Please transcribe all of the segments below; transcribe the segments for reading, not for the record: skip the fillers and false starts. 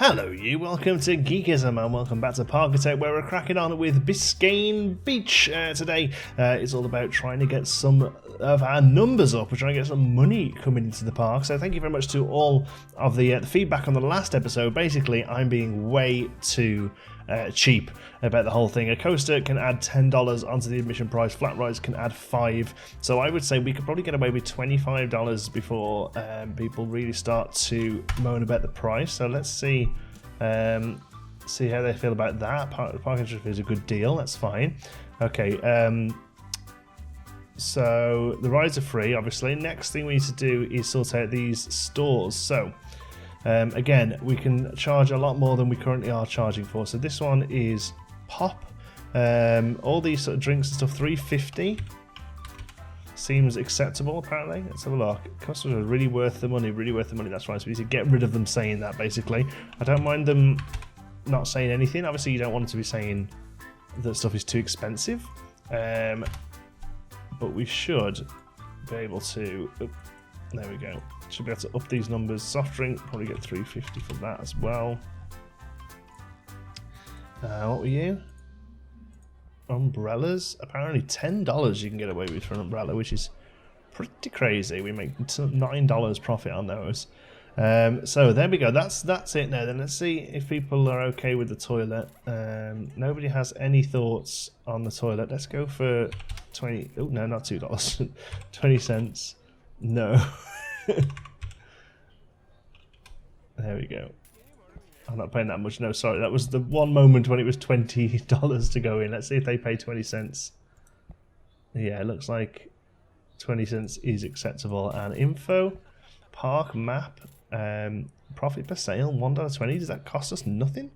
Hello you, welcome to Geekism and welcome back to Parkitect, where we're cracking on with Biscayne Beach. Today it's all about trying to get some of our numbers up. We're trying to get some money coming into the park. So thank you very much to all of the feedback on the last episode. Basically, I'm being way too cheap about the whole thing. A coaster can add $10 onto the admission price, flat rides can add $5. So I would say we could probably get away with $25 before people really start to moan about the price. So let's see how they feel about that. Parking is a good deal, that's fine. Okay, so the rides are free, obviously. Next thing we need to do is sort out these stores. So again, we can charge a lot more than we currently are charging for. So this one is pop. All these sort of drinks and stuff, $3.50 seems acceptable apparently. Let's have a look. Customers are really worth the money, really worth the money. That's right. So we need to get rid of them saying that. Basically, I don't mind them not saying anything. Obviously, you don't want them to be saying that stuff is too expensive, but we should be able to. There we go. Should be able to up these numbers. Soft drink, probably get $3.50 from that as well. What were you? Umbrellas. Apparently $10 you can get away with for an umbrella, which is pretty crazy. We make $9 profit on those. So there we go. That's it now. Then let's see if people are okay with the toilet. Nobody has any thoughts on the toilet. Let's go for 20. Oh no, not $2. 20 cents. No. There we go. I'm not paying that much. No, sorry. That was the one moment when it was $20 to go in. Let's see if they pay 20 cents. Yeah, it looks like 20 cents is acceptable. And info, park map, profit per sale, $1.20. Does that cost us nothing?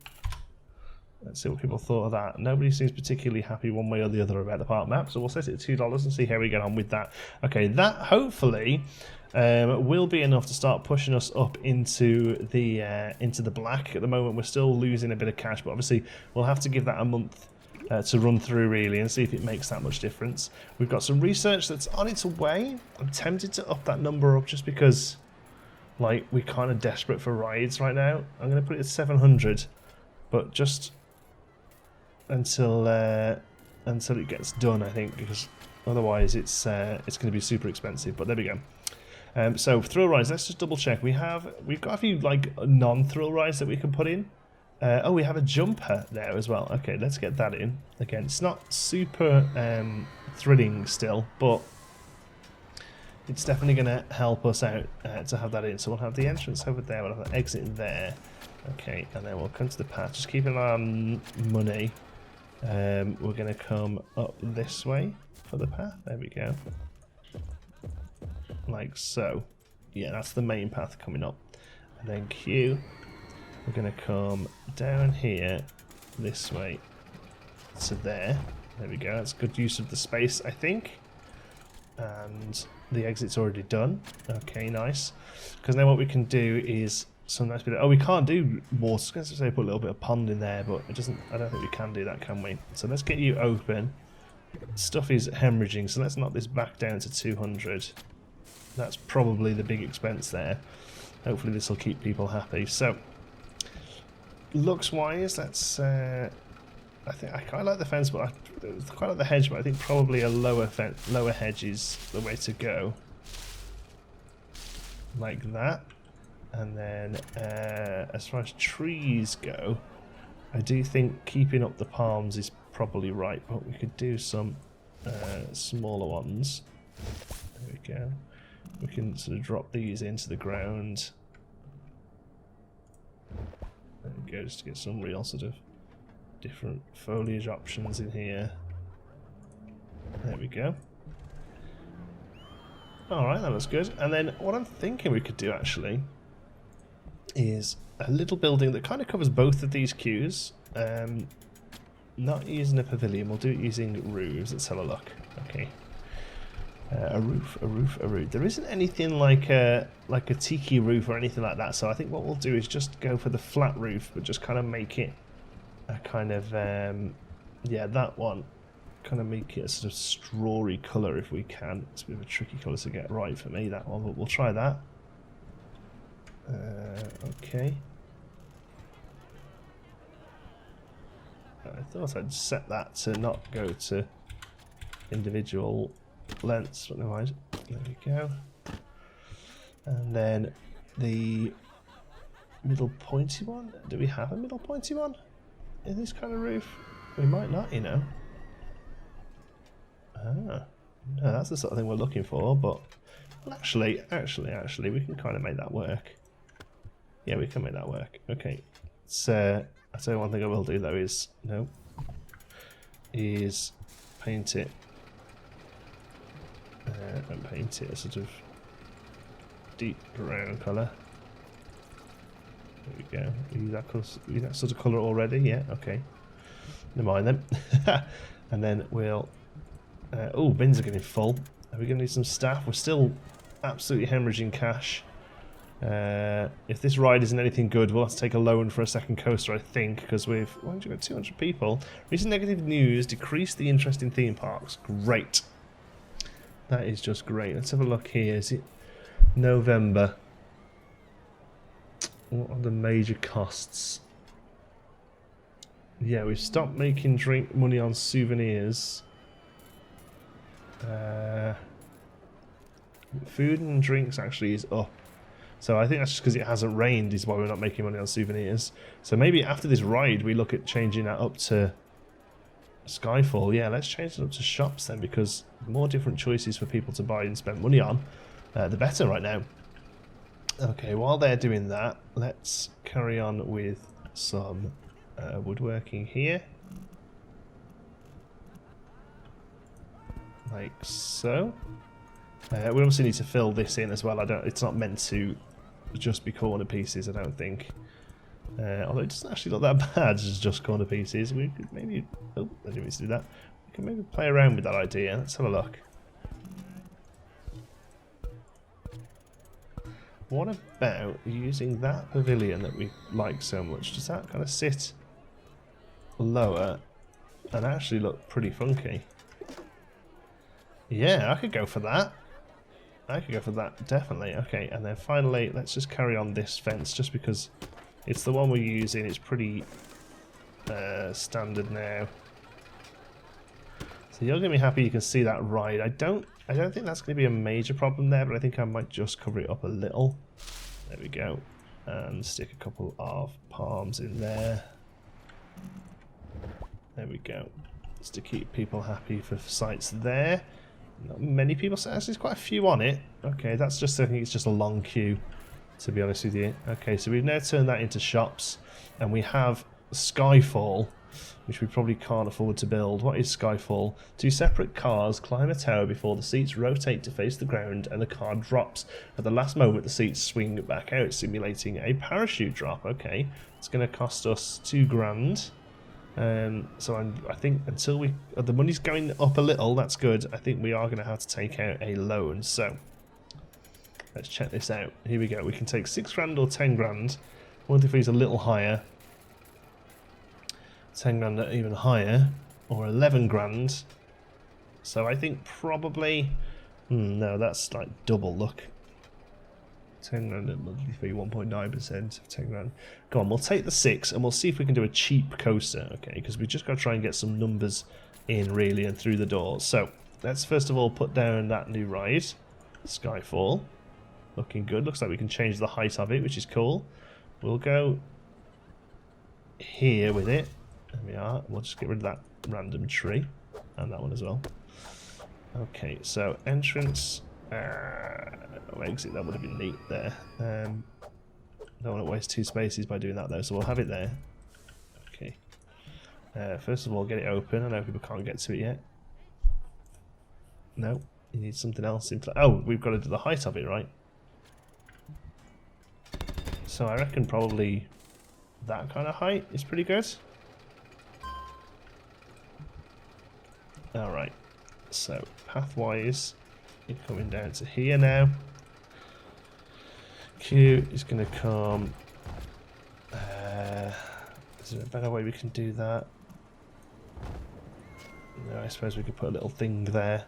Let's see what people thought of that. Nobody seems particularly happy one way or the other about the park map, so we'll set it at $2 and see how we get on with that. Okay, that hopefully will be enough to start pushing us up into the black. At the moment, we're still losing a bit of cash, but obviously we'll have to give that a month to run through really and see if it makes that much difference. We've got some research that's on its way. I'm tempted to up that number up just because, like, we're kind of desperate for rides right now. I'm going to put it at 700, but just until it gets done, I think, because otherwise it's going to be super expensive. But there we go. So thrill rides, let's just double check. We've got a few like non-thrill rides that we can put in. Oh, we have a jumper there as well. Okay, let's get that in. Again, it's not super thrilling still, but it's definitely going to help us out to have that in. So we'll have the entrance over there, we'll have the exit there. Okay, and then we'll come to the path. Just keep an eye on money. We're going to come up this way for the path. There we go. Like so. Yeah, that's the main path coming up. And then Q, we're going to come down here this way to there. There we go. That's good use of the space, I think. And the exit's already done. Okay, nice. Because now what we can do is some nice bit of, we can't do water. I was going to say put a little bit of pond in there, but it doesn't. I don't think we can do that, can we? So let's get you open. Stuff is hemorrhaging, so let's knock this back down to 200. That's probably the big expense there. Hopefully this will keep people happy. So looks wise, that's I think I quite like the fence, but I quite like the hedge, but I think probably a lower hedge is the way to go. Like that. And then as far as trees go, I do think keeping up the palms is probably right, but we could do some smaller ones. There we go. We can sort of drop these into the ground. There we go, just to get some real sort of different foliage options in here. There we go. Alright, that looks good. And then what I'm thinking we could do actually is a little building that kind of covers both of these queues. Not using a pavilion, we'll do it using roofs. Let's have a look. Okay. A roof. There isn't anything like a tiki roof or anything like that, so I think what we'll do is just go for the flat roof, but just kind of make it a kind of yeah, that one. Kind of make it a sort of strawy colour if we can. It's a bit of a tricky colour to get right for me, that one, but we'll try that. Okay. thought I'd set that to not go to individual lengths, but never mind. There we go. And then the middle pointy one. Do we have a middle pointy one in this kind of roof? We might not, you know. No, that's the sort of thing we're looking for, but well, actually, we can kind of make that work. Yeah, we can make that work. Okay, so I tell you one thing I will do though is paint it and paint it a sort of deep brown colour. There we go. Use that sort of colour already. Yeah. Okay. Never mind then. And then we'll. Oh, bins are getting full. Are we going to need some staff? We're still absolutely hemorrhaging cash. If this ride isn't anything good, we'll have to take a loan for a second coaster, I think, because we've got 200 people. Recent negative news: decreased the interest in theme parks. Great. That is just great. Let's have a look here. Is it November? What are the major costs? Yeah, we've stopped making drink money on souvenirs. Food and drinks actually is up. So I think that's just because it hasn't rained is why we're not making money on souvenirs. So maybe after this ride we look at changing that up to Skyfall. Yeah, let's change it up to shops then, because the more different choices for people to buy and spend money on, the better right now. Okay, while they're doing that, let's carry on with some woodworking here. Like so. We obviously need to fill this in as well. It's not meant to just be corner pieces, I don't think. Although it doesn't actually look that bad as just corner pieces. We could maybe. Oh, I didn't mean to do that. We can maybe play around with that idea. Let's have a look. What about using that pavilion that we like so much? Does that kind of sit lower and actually look pretty funky? Yeah, I could go for that. I could go for that, definitely. Okay, and then finally, let's just carry on this fence, just because it's the one we're using. It's pretty standard now. So you're going to be happy you can see that ride. I don't think that's going to be a major problem there, but I think I might just cover it up a little. There we go. And stick a couple of palms in there. There we go. Just to keep people happy for sites there. Not many people, so actually there's quite a few on it. Okay, that's just, I think it's just a long queue, to be honest with you. Okay, so we've now turned that into shops, and we have Skyfall, which we probably can't afford to build. What is Skyfall? 2 separate cars climb a tower before the seats rotate to face the ground and the car drops. At the last moment, the seats swing back out, simulating a parachute drop. Okay, it's going to cost us $2,000. So I think until the money's going up a little, that's good. I think we are going to have to take out a loan. So let's check this out. Here we go. We can take $6,000 or $10,000. Monthly fee's a little higher. $10,000 even higher, or $11,000. So I think probably no, that's like double. Look. $10,000 monthly fee, 1.9% of $10,000. Go on, we'll take the 6 and we'll see if we can do a cheap coaster, okay? Because we just got to try and get some numbers in really and through the door. So let's first of all put down that new ride, Skyfall. Looking good. Looks like we can change the height of it, which is cool. We'll go here with it. There we are. We'll just get rid of that random tree and that one as well. Okay, so entrance. Exit, that would have been neat there. Don't want to waste 2 spaces by doing that though, so we'll have it there. Okay. First of all, get it open. I know people can't get to it yet. No, you need something else in place. Oh, we've got to do the height of it, right? So I reckon probably that kind of height is pretty good. Alright, so pathwise. You're coming down to here now. Q is going to come. Is there a better way we can do that? No, I suppose we could put a little thing there.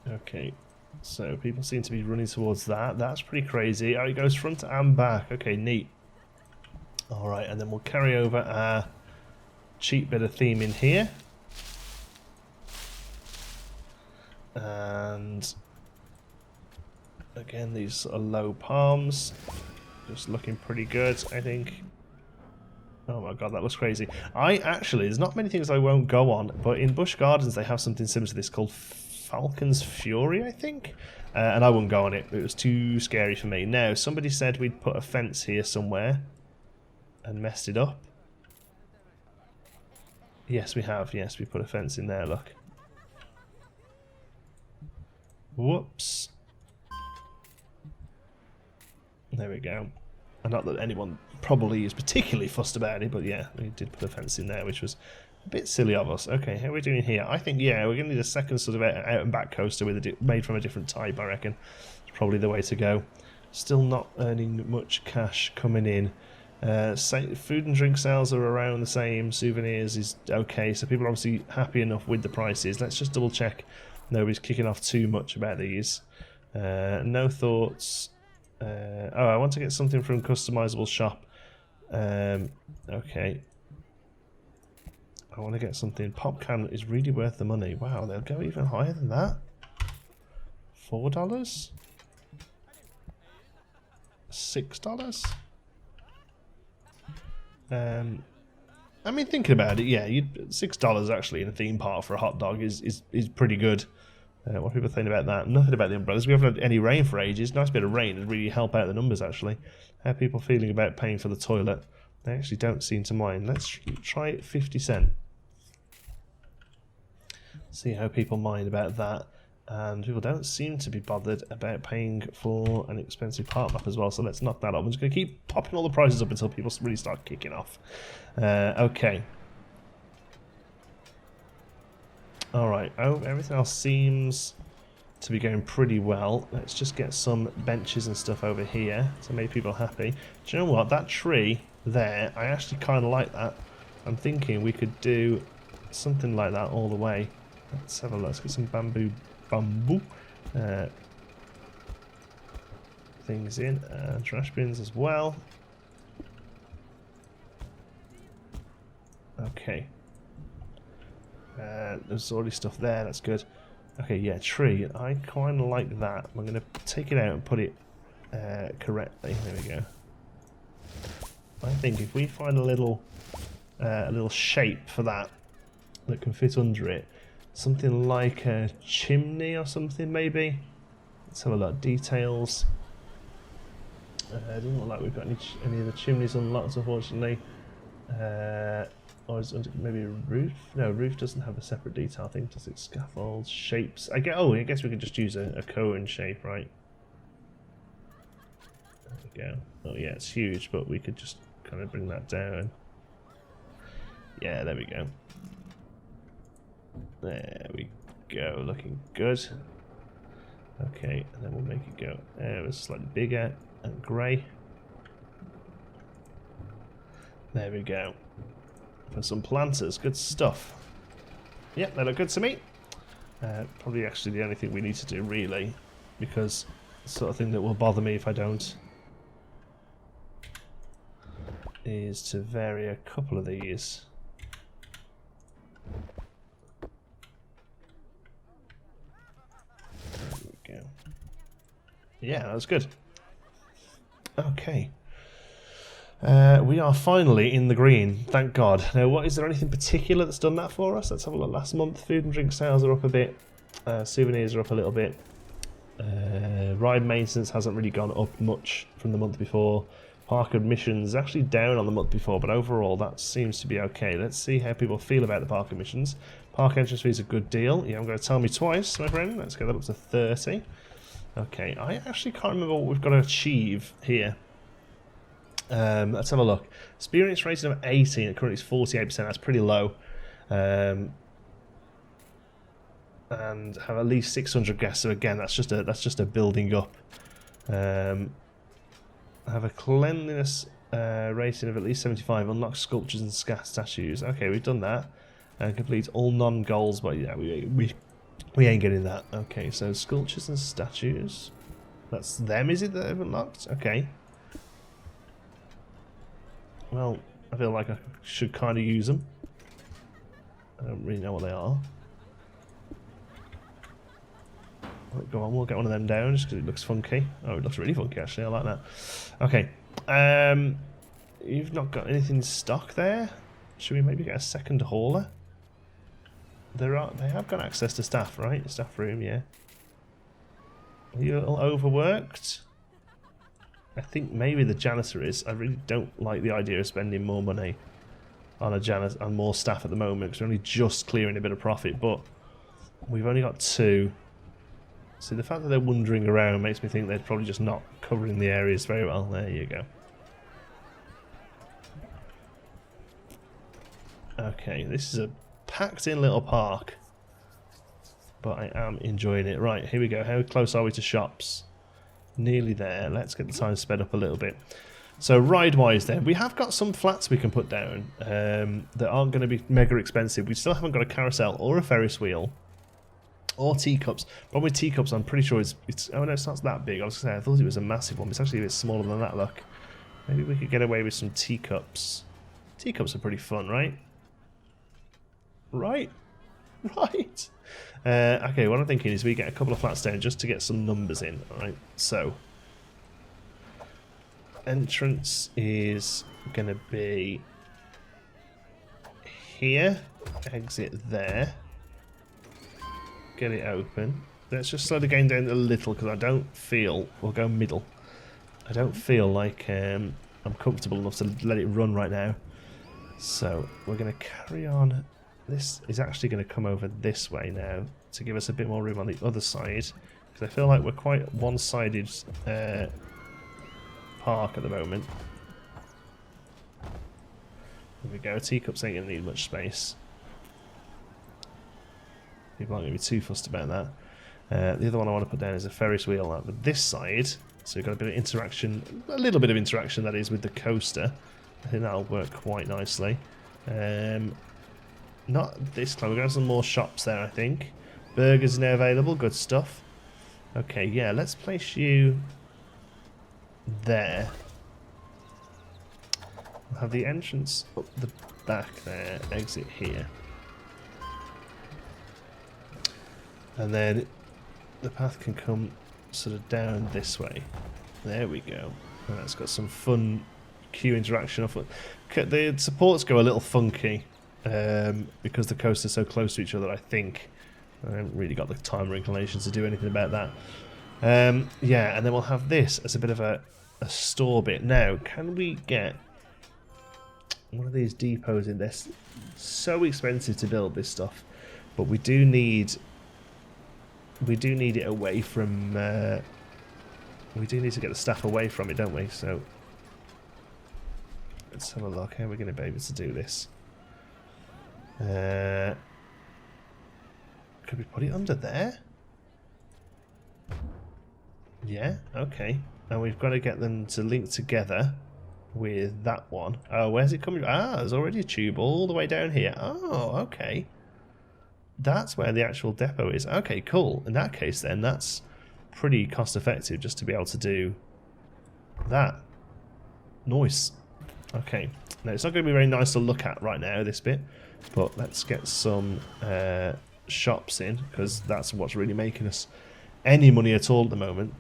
Okay, so people seem to be running towards that. That's pretty crazy. Oh, it goes front and back. Okay, neat. Alright, and then we'll carry over our cheap bit of theme in here. And again, these sort of low palms, just looking pretty good, I think. Oh my god, that looks crazy. There's not many things I won't go on, but in Busch Gardens they have something similar to this called Falcon's Fury, I think. And I wouldn't go on it. It was too scary for me. Now, somebody said we'd put a fence here somewhere and messed it up. Yes, we have. Yes, we put a fence in there, look. Whoops. There we go. And not that anyone probably is particularly fussed about it, but yeah, we did put a fence in there, which was a bit silly of us. Okay, how are we doing here? I think, yeah, we're going to need a second sort of out and back coaster with made from a different type, I reckon. It's probably the way to go. Still not earning much cash coming in. Food and drink sales are around the same. Souvenirs is okay, so people are obviously happy enough with the prices. Let's just double check nobody's kicking off too much about these. No thoughts. Oh, I want to get something from customizable shop. Okay. I want to get something. Popcan is really worth the money. Wow, they'll go even higher than that. $4? $6? I mean, thinking about it, yeah, $6 actually in a theme park for a hot dog is pretty good. What are people saying about that? Nothing about the umbrellas. We haven't had any rain for ages. Nice bit of rain would really help out the numbers, actually. How are people feeling about paying for the toilet? They actually don't seem to mind. Let's try it 50 cent. See how people mind about that. And people don't seem to be bothered about paying for an expensive park map as well. So let's knock that up. I'm just going to keep popping all the prices up until people really start kicking off. Okay. Alright, everything else seems to be going pretty well. Let's just get some benches and stuff over here to make people happy. Do you know what? That tree there, I actually kind of like that. I'm thinking we could do something like that all the way. Let's have a look. Let's get some bamboo things in. Trash bins as well. Okay. There's already stuff there, that's good. Okay, yeah, tree. I kind of like that. I'm going to take it out and put it correctly. There we go. I think if we find a little shape for that can fit under it, something like a chimney or something maybe. Let's have a look. Details. Doesn't look like we've got any of the chimneys unlocked, unfortunately. Or is it maybe a roof? No, roof doesn't have a separate detail thing, does it? Scaffolds, shapes. I guess we could just use a cone shape, right? There we go. Oh yeah, it's huge, but we could just kind of bring that down. Yeah, there we go. There we go, looking good. Okay, and then we'll make it go it's slightly bigger and grey. There we go. For some planters, good stuff. Yeah, they look good to me. Probably actually the only thing we need to do really, because the sort of thing that will bother me if I don't, is to vary a couple of these. There we go. Yeah, that was good. Okay. We are finally in the green, thank God. Now, is there anything particular that's done that for us? Let's have a look. Last month, food and drink sales are up a bit. Souvenirs are up a little bit. Ride maintenance hasn't really gone up much from the month before. Park admissions is actually down on the month before, but overall that seems to be okay. Let's see how people feel about the park admissions. Park entrance fee is a good deal. You haven't got to tell me twice, my friend. Let's get that up to 30. Okay, I actually can't remember what we've got to achieve here. Let's have a look. Experience rating of 18, and currently it's 48%. That's pretty low. And have at least 600 guests. So again, that's just a building up. Have a cleanliness rating of at least 75. Unlock sculptures and statues. Okay, we've done that. And complete all non-goals, but yeah, we ain't getting that. Okay, so sculptures and statues. That's them, is it, that they've unlocked? Okay. Well, I feel like I should kind of use them. I don't really know what they are. Oh, go on, we'll get one of them down just because it looks funky. Oh, it looks really funky actually, I like that. Okay, you've not got anything in stock there? Should we maybe get a second hauler? They have got access to staff, right? Staff room, yeah. Are you a little overworked? I think maybe the janitor is. I really don't like the idea of spending more money on a janitor and more staff at the moment because we're only just clearing a bit of profit, but we've only got 2. So the fact that they're wandering around makes me think they're probably just not covering the areas very well. There you go. Okay, this is a packed in little park, but I am enjoying it. Right, here we go. How close are we to shops? Nearly there. Let's get the time sped up a little bit. So ride-wise then, we have got some flats we can put down that aren't going to be mega expensive. We still haven't got a carousel or a Ferris wheel or teacups. But with teacups, I'm pretty sure it's oh no, it's not that big. I was going to say, I thought it was a massive one. It's actually a bit smaller than that, look. Maybe we could get away with some teacups. Teacups are pretty fun, right? Right? Right. Okay, what I'm thinking is we get a couple of flats down just to get some numbers in. Alright, so entrance is going to be here, exit there, get it open. Let's just slow the game down a little because I don't feel, we'll go middle, I don't feel like I'm comfortable enough to let it run right now. So we're going to carry on. This is actually going to come over this way now to give us a bit more room on the other side, because I feel like we're quite one-sided park at the moment. There we go. Teacups ain't going to need much space. People aren't going to be too fussed about that. The other one I want to put down is a Ferris wheel over this side, so we've got a bit of interaction, a little bit of interaction that is with the coaster. I think that'll work quite nicely. Not this time. We're going to have some more shops there, I think. Burgers now available. Good stuff. Okay, yeah, let's place you there. We'll have the entrance up the back there. Exit here. And then the path can come sort of down this way. There we go. And that's got some fun queue interaction. The supports go a little funky. Because the coaster's so close to each other, I think. I haven't really got the time or inclinations to do anything about that. Yeah, and then we'll have this as a bit of a store bit. Now, can we get one of these depots in this? So expensive to build this stuff, but we do need it away from. We do need to get the staff away from it, don't we? So let's have a look. How are we going to be able to do this? Could we put it under there? Yeah, okay. And we've got to get them to link together with that one. Oh, where's it coming? Ah, there's already a tube all the way down here. Oh, okay. That's where the actual depot is. Okay, cool. In that case then, that's pretty cost effective just to be able to do that. Nice. Okay. Now, it's not going to be very nice to look at right now, this bit. But let's get some shops in, because that's what's really making us any money at all at the moment.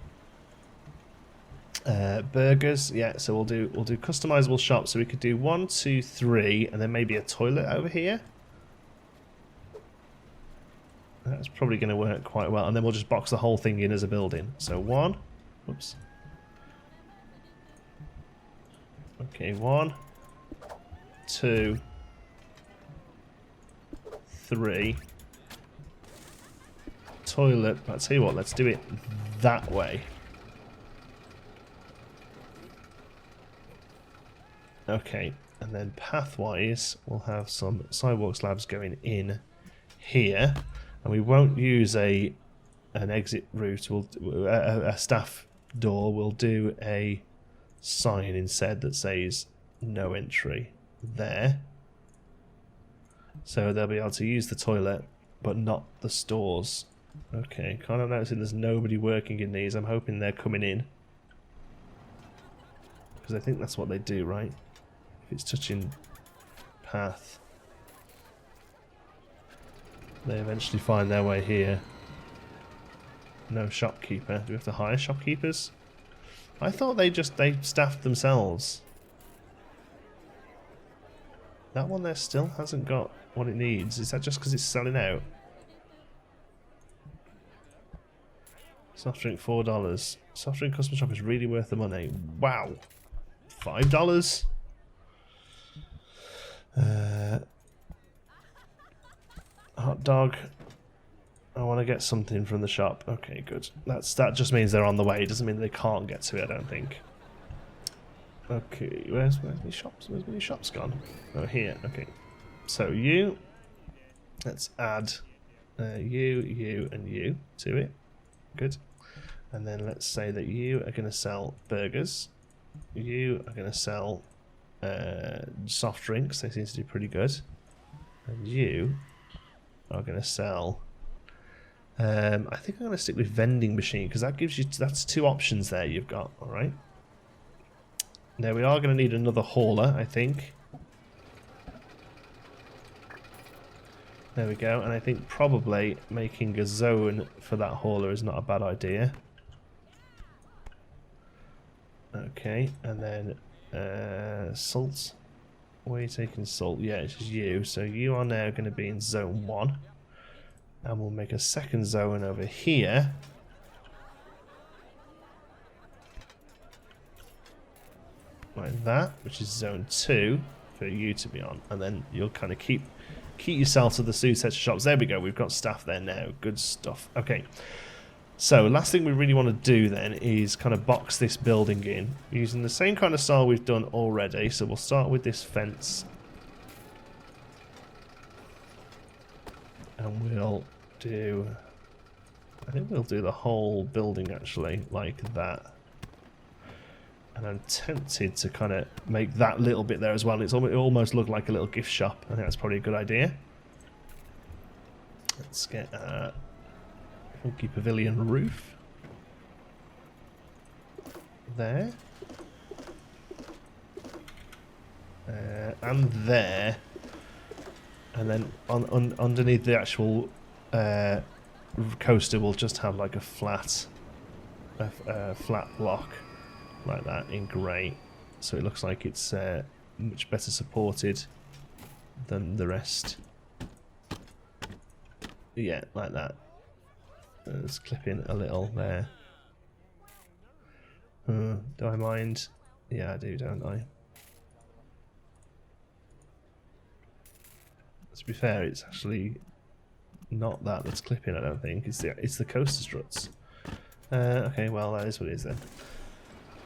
Burgers, yeah. So we'll do customizable shops. So we could do 1, 2, 3, and then maybe a toilet over here. That's probably going to work quite well, and then we'll just box the whole thing in as a building. So 1, whoops. Okay, 1, 2. 3 toilet. I'll tell you what, let's do it that way. Okay, and then pathwise we'll have some sidewalk slabs going in here, and we won't use an exit route. We'll a staff door. We'll do a sign instead that says no entry there. So they'll be able to use the toilet, but not the stores. Okay, kind of noticing there's nobody working in these. I'm hoping they're coming in, because I think that's what they do, right? If it's touching path. They eventually find their way here. No shopkeeper. Do we have to hire shopkeepers? I thought they staffed themselves. That one there still hasn't got what it needs. Is that just because it's selling out? Soft drink $4. Soft drink custom shop is really worth the money. Wow. $5. Hot dog. I want to get something from the shop. Okay, good. That just means they're on the way. It doesn't mean they can't get to it, I don't think. Okay, where's my shops? Where's my shops gone? Oh, here. Okay. So you. Let's add you, and you to it. Good. And then let's say that you are going to sell burgers. You are going to sell soft drinks. They seem to do pretty good. And you are going to sell... I think I'm going to stick with vending machine because that gives you... That's two options there you've got. All right. Now we are going to need another hauler, I think. There we go. And I think probably making a zone for that hauler is not a bad idea. Okay, and then salt. Where are you taking salt? Yeah, it's just you. So you are now going to be in zone 1. And we'll make a second zone over here. Like that, which is zone 2 for you to be on. And then you'll kind of keep yourself to the successor shops. There we go, we've got staff there now. Good stuff. Okay. So last thing we really want to do then is kind of box this building in using the same kind of style we've done already. So we'll start with this fence. And we'll do... I think we'll do the whole building actually like that. And I'm tempted to kind of make that little bit there as well. It almost looked like a little gift shop. I think that's probably a good idea. Let's get a funky pavilion roof there. And there. And then underneath the actual coaster, we'll just have like a flat block like that in grey, so it looks like it's much better supported than the rest. Yeah, like that. Let's clip in a little there. Do I mind? Yeah, I do, don't I? To be fair, it's actually not that that's clipping, I don't think. It's the coaster struts. Okay, well, that is what it is then.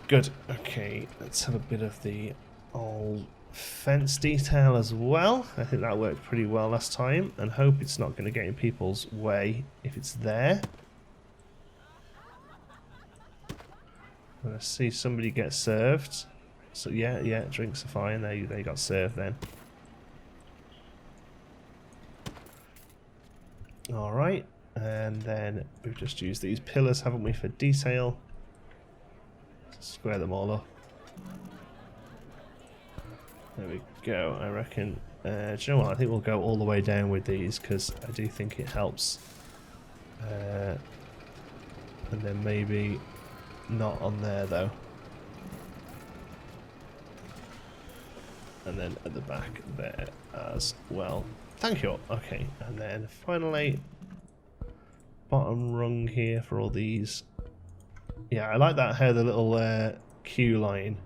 Good. Okay, let's have a bit of the old fence detail as well. I think that worked pretty well last time, and hope it's not going to get in people's way if it's there. I'm going to see somebody get served. So yeah, drinks are fine. They got served then. Alright, and then we've just used these pillars, haven't we, for detail. Square them all up. There we go. I reckon, do you know what, I think we'll go all the way down with these because I do think it helps. And then maybe not on there though. And then at the back there as well. Thank you. Okay, and then finally, bottom rung here for all these. Yeah, I like that how the little queue line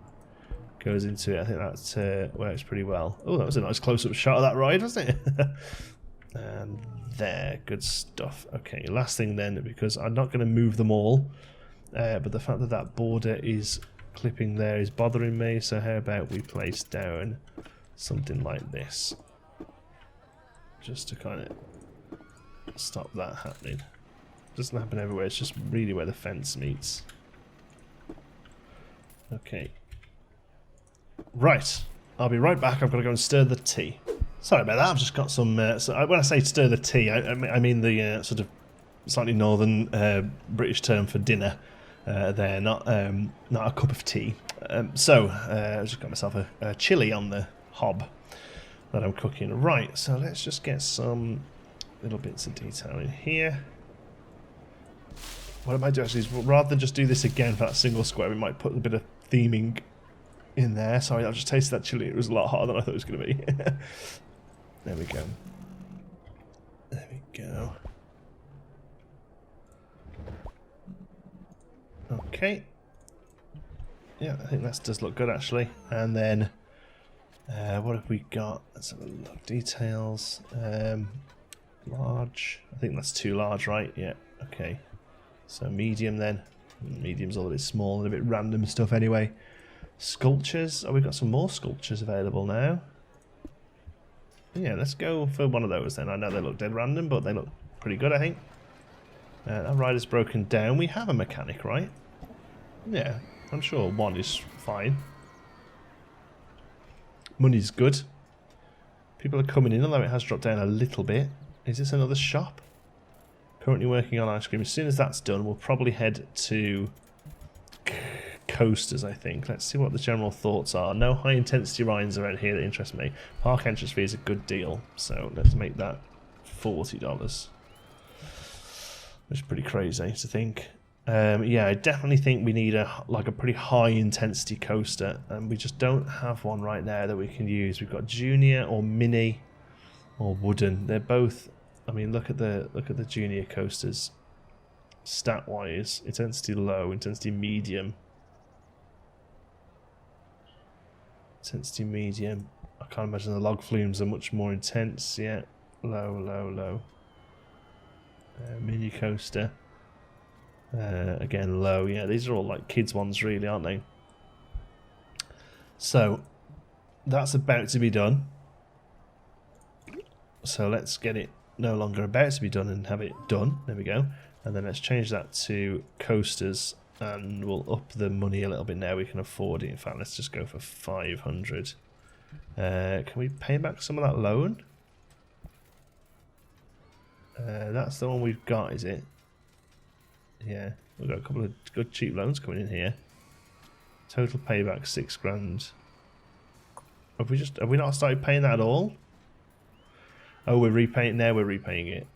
goes into it. I think that works pretty well. Oh, that was a nice close-up shot of that ride, wasn't it? And there, good stuff. Okay, last thing then, because I'm not going to move them all, but the fact that that border is clipping there is bothering me, so how about we place down something like this? Just to kind of stop that happening. Doesn't happen everywhere, it's just really where the fence meets. Okay. Right, I'll be right back. I've got to go and stir the tea. Sorry about that, I've just got some... so when I say stir the tea, I mean the sort of slightly northern British term for dinner there, not a cup of tea. I've just got myself a chilli on the hob that I'm cooking. Right, so let's just get some little bits of detail in here. What I might do actually is, rather than just do this again for that single square, we might put a bit of theming in there. Sorry, I just tasted that chili. It was a lot hotter than I thought it was going to be. There we go. There we go. Okay. Yeah, I think that does look good actually. And then, what have we got? Let's have a look. Details. Large. I think that's too large, right? Yeah. Okay. So medium then. Medium's a little bit small and a bit random stuff anyway. Sculptures. Oh, we've got some more sculptures available now. Yeah, let's go for one of those then. I know they look dead random, but they look pretty good, I think. That rider's broken down. We have a mechanic, right? Yeah, I'm sure one is fine. Money's good. People are coming in, although it has dropped down a little bit. Is this another shop? Currently working on ice cream. As soon as that's done, we'll probably head to coasters, I think. Let's see what the general thoughts are. No high intensity rides around here that interest me. Park entrance fee is a good deal, so let's make that $40. Which is pretty crazy to think. Yeah, I definitely think we need a pretty high intensity coaster, and we just don't have one right now that we can use. We've got junior or mini or wooden. They're both. I mean, look at the junior coasters. Stat wise, intensity low, intensity medium. Intensity medium. I can't imagine the log flumes are much more intense. Yeah, low, low, low. Mini coaster. Again, low. Yeah, these are all like kids ones, really, aren't they? So that's about to be done. So let's get it no longer about to be done and have it done. There we go. And then let's change that to coasters, and we'll up the money a little bit now. We can afford it. In fact, let's just go for 500. Can we pay back some of that loan? That's the one we've got, is it? Yeah, we've got a couple of good cheap loans coming in here. Total payback $6,000. Have we not started paying that at all? Oh, we're repaying now. We're repaying it.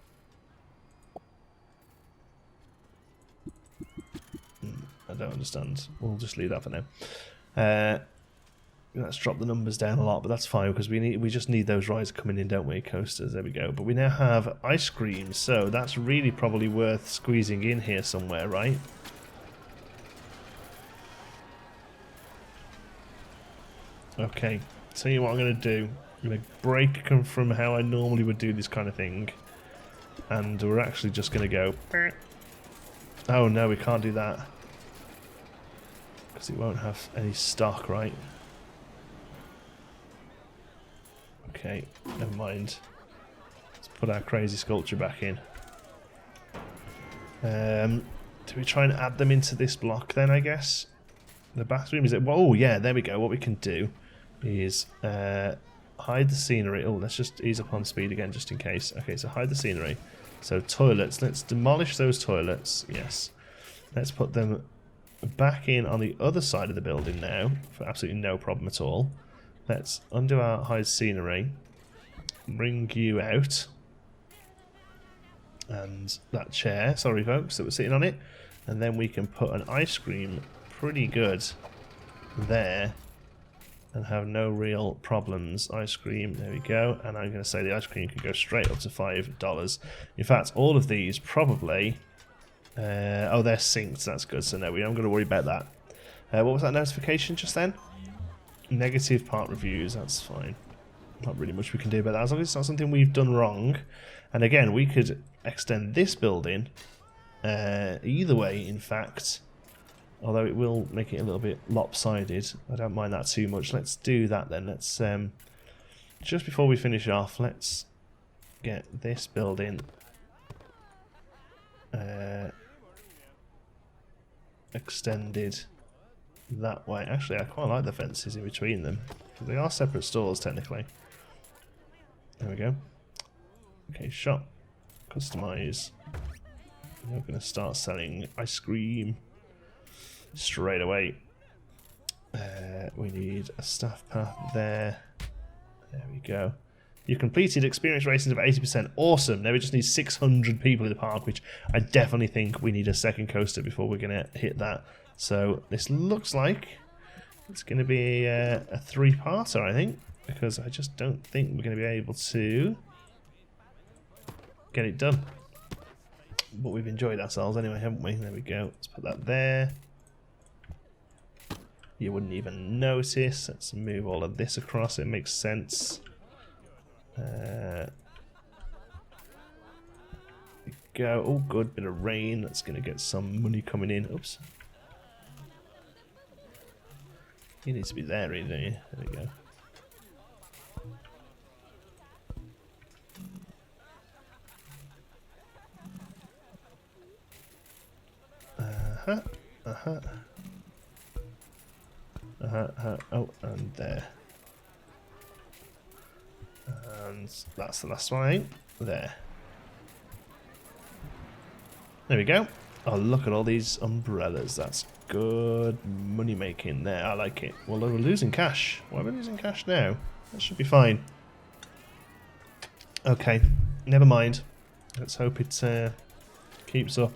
I don't understand. We'll just leave that for now. Let's drop the numbers down a lot, but that's fine because we just need those rides coming in, don't we? Coasters, there we go. But we now have ice cream, so that's really probably worth squeezing in here somewhere, right? Okay, tell you what I'm going to do. I'm going to break from how I normally would do this kind of thing, and we're actually just going to go. Oh no, we can't do that because it won't have any stock, right? Okay, never mind. Let's put our crazy sculpture back in. Do we try and add them into this block then, I guess? The bathroom, is it? Oh yeah, there we go. What we can do is hide the scenery. Oh, let's just ease up on speed again just in case. Okay, so hide the scenery. So toilets, let's demolish those toilets. Yes. Let's put them back in on the other side of the building now for absolutely no problem at all. Let's undo our hide scenery, bring you out, and that chair, sorry folks, that was sitting on it, and then we can put an ice cream pretty good there and have no real problems. Ice cream, there we go, and I'm going to say the ice cream can go straight up to $5. In fact, all of these probably, oh, they're synced, that's good, so no, we aren't going to worry about that. What was that notification just then? Negative part reviews, that's fine. Not really much we can do about that, as long as it's not something we've done wrong. And again, we could extend this building either way, in fact, although it will make it a little bit lopsided. I don't mind that too much. Let's do that then. Let's just before we finish off, let's get this building extended that way. Actually, I quite like the fences in between them. They are separate stores, technically. There we go. Okay, shop. Customize. We're going to start selling ice cream straight away. We need a staff path there. There we go. You've completed experience ratings of 80%. Awesome. Now we just need 600 people in the park, which I definitely think we need a second coaster before we're going to hit that. So this looks like it's going to be a 3-parter, I think, because I just don't think we're going to be able to get it done. But we've enjoyed ourselves anyway, haven't we? There we go. Let's put that there. You wouldn't even notice. Let's move all of this across. It makes sense. Go. Oh, good. Bit of rain. That's going to get some money coming in. Oops. You need to be there, really, don't you? There we go. Oh, and there. And that's the last one, I think. There. There we go. Oh, look at all these umbrellas. That's good money making there. I like it. Well, we're losing cash. Why are we losing cash now? That should be fine. Okay, never mind. Let's hope it keeps up.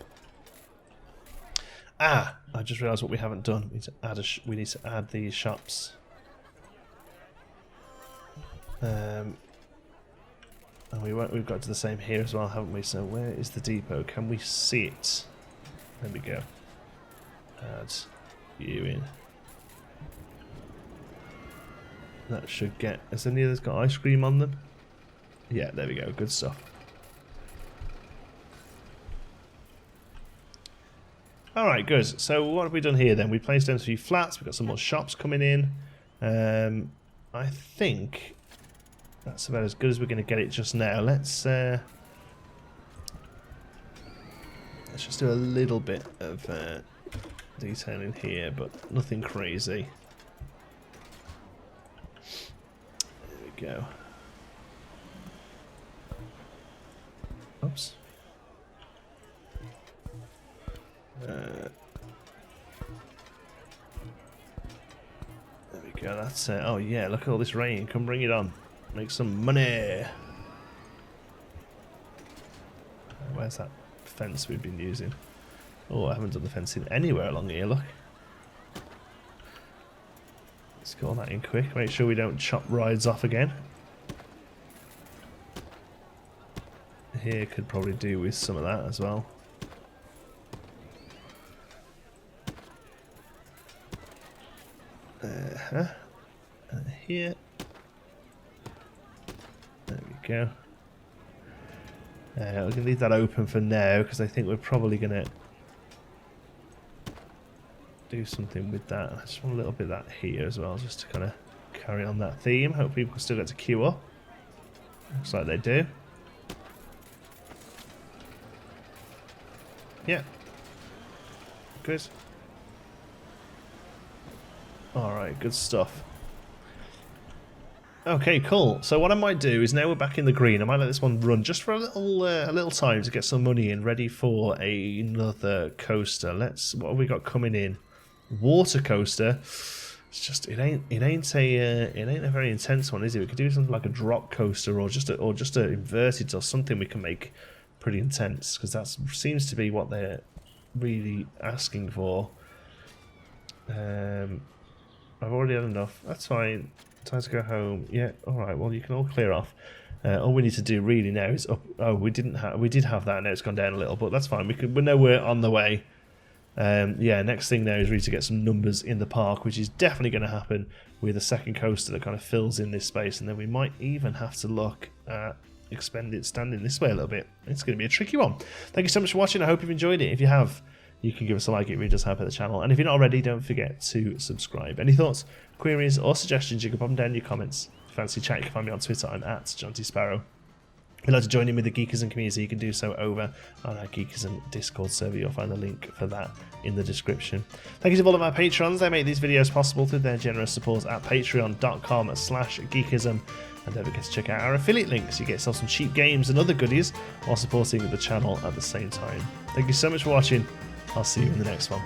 Ah, I just realised what we haven't done. We need to add these shops. And we've got to the same here as well, haven't we? So where is the depot? Can we see it? There we go. Add you in. That should get... Has any of those got ice cream on them? Yeah, there we go. Good stuff. Alright, good. So what have we done here then? We placed down a few flats. We've got some more shops coming in. I think that's about as good as we're going to get it just now. Let's just do a little bit of detailing here, but nothing crazy. There we go. Oops. There we go. That's oh yeah, look at all this rain. Come bring it on. Make some money. Where's that fence we've been using? Oh, I haven't done the fencing anywhere along here, look. Let's get all that in quick. Make sure we don't chop rides off again. Here could probably do with some of that as well. Here. There we go. We're going to leave that open for now because I think we're probably going to do something with that. I just want a little bit of that here as well, just to kind of carry on that theme. Hope people still get to queue up. Looks like they do. Yeah. Good. Alright, good stuff. Okay, cool. So what I might do is now we're back in the green, I might let this one run just for a little time to get some money in, ready for another coaster. What have we got coming in? Water coaster. It's just it ain't a very intense one, is it? We could do something like a drop coaster or just a inverted or something we can make pretty intense, because that seems to be what they're really asking for. I've already had enough. That's fine. Time to go home. Yeah. All right. Well, you can all clear off. All we need to do really now is up. Oh, we did have that. Now it's gone down a little, but that's fine. We know we're on the way. Yeah. Next thing now is really to get some numbers in the park, which is definitely going to happen with a second coaster that kind of fills in this space, and then we might even have to look at standing this way a little bit. It's going to be a tricky one. Thank you so much for watching. I hope you've enjoyed it. If you have, you can give us a like. It really does help out the channel. And if you're not already, don't forget to subscribe. Any thoughts, queries, or suggestions, you can pop them down in your comments. If you fancy chat, you can find me on Twitter. I'm at JohnTSparrow. If you'd like to join in with the Geekism community, you can do so over on our Geekism Discord server. You'll find the link for that in the description. Thank you to all of our patrons. They make these videos possible through their generous support at patreon.com/geekism. And don't forget to check out our affiliate links. You get yourself some cheap games and other goodies while supporting the channel at the same time. Thank you so much for watching. I'll see you in the next one.